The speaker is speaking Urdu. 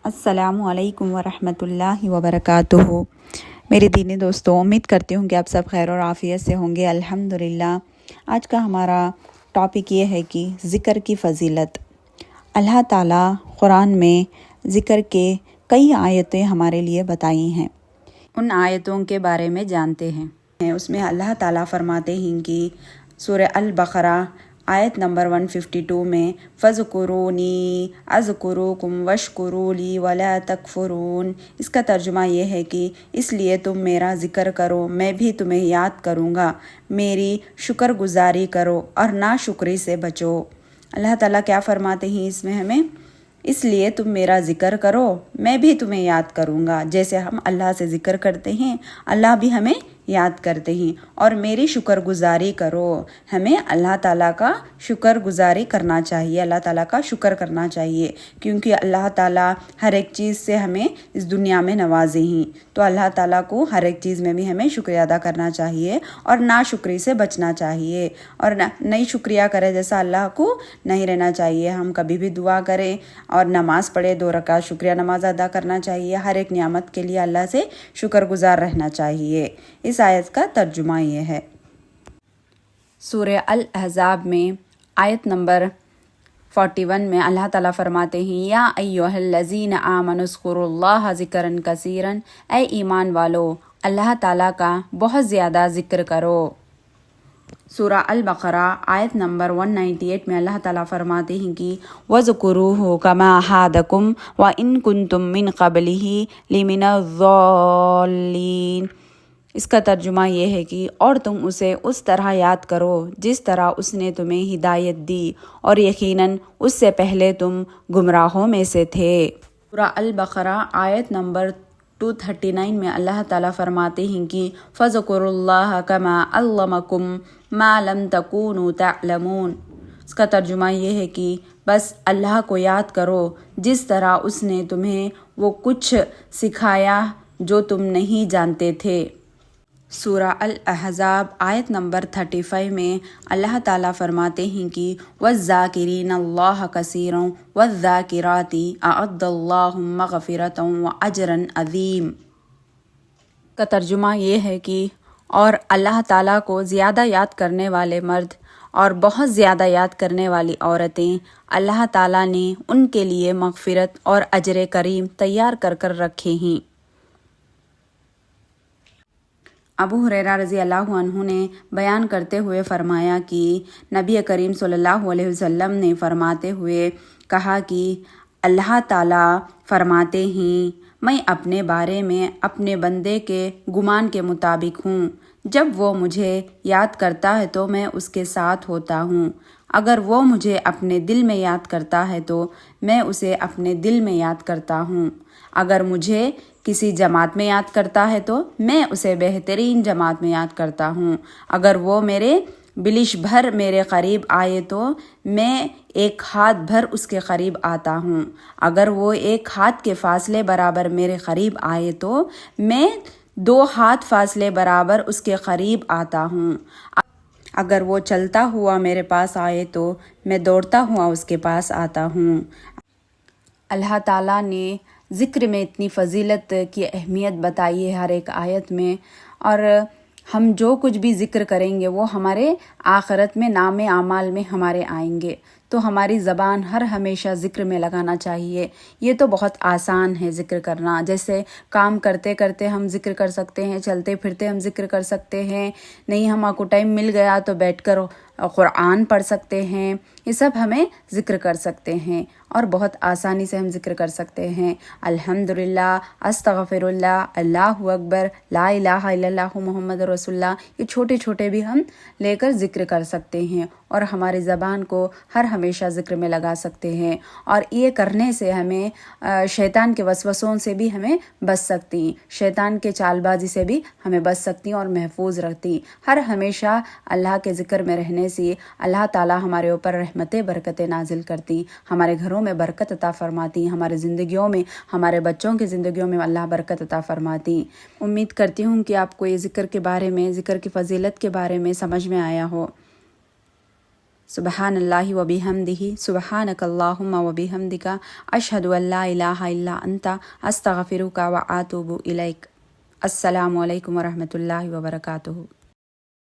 السلام علیکم ورحمۃ اللہ وبرکاتہ۔ میرے دینی دوستوں، امید کرتی ہوں کہ آپ سب خیر اور عافیت سے ہوں گے۔ الحمدللہ۔ آج کا ہمارا ٹاپک یہ ہے کہ ذکر کی فضیلت۔ اللہ تعالیٰ قرآن میں ذکر کے کئی آیتیں ہمارے لیے بتائی ہیں۔ ان آیتوں کے بارے میں جانتے ہیں۔ اس میں اللہ تعالیٰ فرماتے ہیں کہ سورہ البقرہ آیت نمبر 152 میں فَاذْكُرُونِي أَذْكُرُكُمْ وَاشْكُرُوا لِي وَلَا تَكْفُرُونَ۔ اس کا ترجمہ یہ ہے کہ اس لیے تم میرا ذکر کرو، میں بھی تمہیں یاد کروں گا، میری شکر گزاری کرو اور ناشکری سے بچو۔ اللہ تعالیٰ کیا فرماتے ہیں اس میں ہمیں؟ اس لیے تم میرا ذکر کرو، میں بھی تمہیں یاد کروں گا۔ جیسے ہم اللہ سے ذکر کرتے ہیں، اللہ بھی ہمیں یاد کرتے ہیں، اور میری شکر گزاری کرو۔ ہمیں اللہ تعالیٰ کا شکر گزاری کرنا چاہیے، اللہ تعالیٰ کا شکر کرنا چاہیے، کیونکہ اللہ تعالیٰ ہر ایک چیز سے ہمیں اس دنیا میں نوازے ہیں، تو اللہ تعالیٰ کو ہر ایک چیز میں بھی ہمیں شکریہ ادا کرنا چاہیے اور ناشکری سے بچنا چاہیے، اور نہیں شکریہ کرے جیسا اللہ کو نہیں رہنا چاہیے۔ ہم کبھی بھی دعا کریں اور نماز پڑھے، 2 رکعت شکریہ نماز ادا کرنا چاہیے، ہر ایک نعمت کے لیے اللہ سے شکر گزار رہنا چاہیے۔ اس آیت کا ترجمہ یہ ہے۔ سورہ الاحزاب میں آیت نمبر 41 میں اللہ تعالیٰ فرماتے ہیں یا ایھا الذین آمنوا اذکروا اللہ ذکرا کثیرا، اے ایمان والو اللہ تعالیٰ کا بہت زیادہ ذکر کرو۔ سورہ البقرہ آیت نمبر 198 میں اللہ تعالیٰ فرماتے ہیں کہ وَاذْكُرُوهُ كَمَا هَدَاكُمْ وَإِن كُنتُم مِّن قَبْلِهِ لِمِنَ الضَّالِّينَ۔ اس کا ترجمہ یہ ہے کہ اور تم اسے اس طرح یاد کرو جس طرح اس نے تمہیں ہدایت دی، اور یقیناً اس سے پہلے تم گمراہوں میں سے تھے۔ سورہ البقرہ آیت نمبر 239 میں اللہ تعالیٰ فرماتے ہیں کہ فَاذْكُرُوا اللَّهَ كَمَا عَلَّمَكُم مَّا لَمْ تَكُونُوا تَعْلَمُونَ۔ اس کا ترجمہ یہ ہے کہ بس اللہ کو یاد کرو جس طرح اس نے تمہیں وہ کچھ سکھایا جو تم نہیں جانتے تھے۔ سورہ الاحزاب آیت نمبر 35 میں اللہ تعالیٰ فرماتے ہیں کہ وَالذَّاكِرِينَ اللَّهَ كَثِيرًا وَالذَّاكِرَاتِ أَعَدَّ اللَّهُ مَغْفِرَةً وَأَجْرًا عَظِيمًا۔ کا ترجمہ یہ ہے کہ اور اللہ تعالیٰ کو زیادہ یاد کرنے والے مرد اور بہت زیادہ یاد کرنے والی عورتیں اللہ تعالیٰ نے ان کے لیے مغفرت اور اجر کریم تیار کر کر رکھے ہیں۔ ابو ہریرہ رضی اللہ عنہ نے بیان کرتے ہوئے فرمایا کہ نبی کریم صلی اللہ علیہ وسلم نے فرماتے ہوئے کہا کہ اللہ تعالیٰ فرماتے ہیں میں اپنے بارے میں اپنے بندے کے گمان کے مطابق ہوں، جب وہ مجھے یاد کرتا ہے تو میں اس کے ساتھ ہوتا ہوں، اگر وہ مجھے اپنے دل میں یاد کرتا ہے تو میں اسے اپنے دل میں یاد کرتا ہوں، اگر مجھے کسی جماعت میں یاد کرتا ہے تو میں اسے بہترین جماعت میں یاد کرتا ہوں، اگر وہ میرے بلش بھر میرے قریب آئے تو میں 1 ہاتھ بھر اس کے قریب آتا ہوں، اگر وہ 1 ہاتھ کے فاصلے برابر میرے قریب آئے تو میں 2 ہاتھ فاصلے برابر اس کے قریب آتا ہوں، اگر وہ چلتا ہوا میرے پاس آئے تو میں دوڑتا ہوا اس کے پاس آتا ہوں۔ اللہ تعالیٰ نے ذکر میں اتنی فضیلت کی اہمیت بتائی ہے ہر ایک آیت میں، اور ہم جو کچھ بھی ذکر کریں گے وہ ہمارے آخرت میں نام اعمال میں ہمارے آئیں گے، تو ہماری زبان ہر ہمیشہ ذکر میں لگانا چاہیے۔ یہ تو بہت آسان ہے ذکر کرنا، جیسے کام کرتے کرتے ہم ذکر کر سکتے ہیں، چلتے پھرتے ہم ذکر کر سکتے ہیں، نہیں ہم کو ٹائم مل گیا تو بیٹھ کر قرآن پڑھ سکتے ہیں، یہ سب ہمیں ذکر کر سکتے ہیں اور بہت آسانی سے ہم ذکر کر سکتے ہیں۔ الحمدللہ، استغفر اللہ، اللہ اکبر، لا الہ الا اللہ محمد رسول اللہ، یہ چھوٹے چھوٹے بھی ہم لے کر ذکر کر سکتے ہیں اور ہماری زبان کو ہر ہمیشہ ذکر میں لگا سکتے ہیں، اور یہ کرنے سے ہمیں شیطان کے وسوسوں سے بھی ہمیں بچ سکتی، شیطان کے چال بازی سے بھی ہمیں بچ سکتی اور محفوظ رکھتی۔ ہر ہمیشہ اللہ کے ذکر میں رہنے سے اللہ تعالیٰ ہمارے اوپر رحمتیں برکتیں نازل کرتی، ہمارے گھروں میں برکت عطا فرماتی، ہمارے زندگیوں میں، ہمارے بچوں کی زندگیوں میں اللہ برکت عطا فرماتی۔ امید کرتی ہوں کہ آپ کو یہ ذکر کے بارے میں، ذکر کی فضیلت کے بارے میں سمجھ میں آیا ہو۔ سبحان اللہ و بحمدہ سبحانک اللہم و بحمدک اشہد ان لا الہ الا انت استغفرک و اتوب الیک۔ السلام علیکم ورحمۃ اللہ وبرکاتہ۔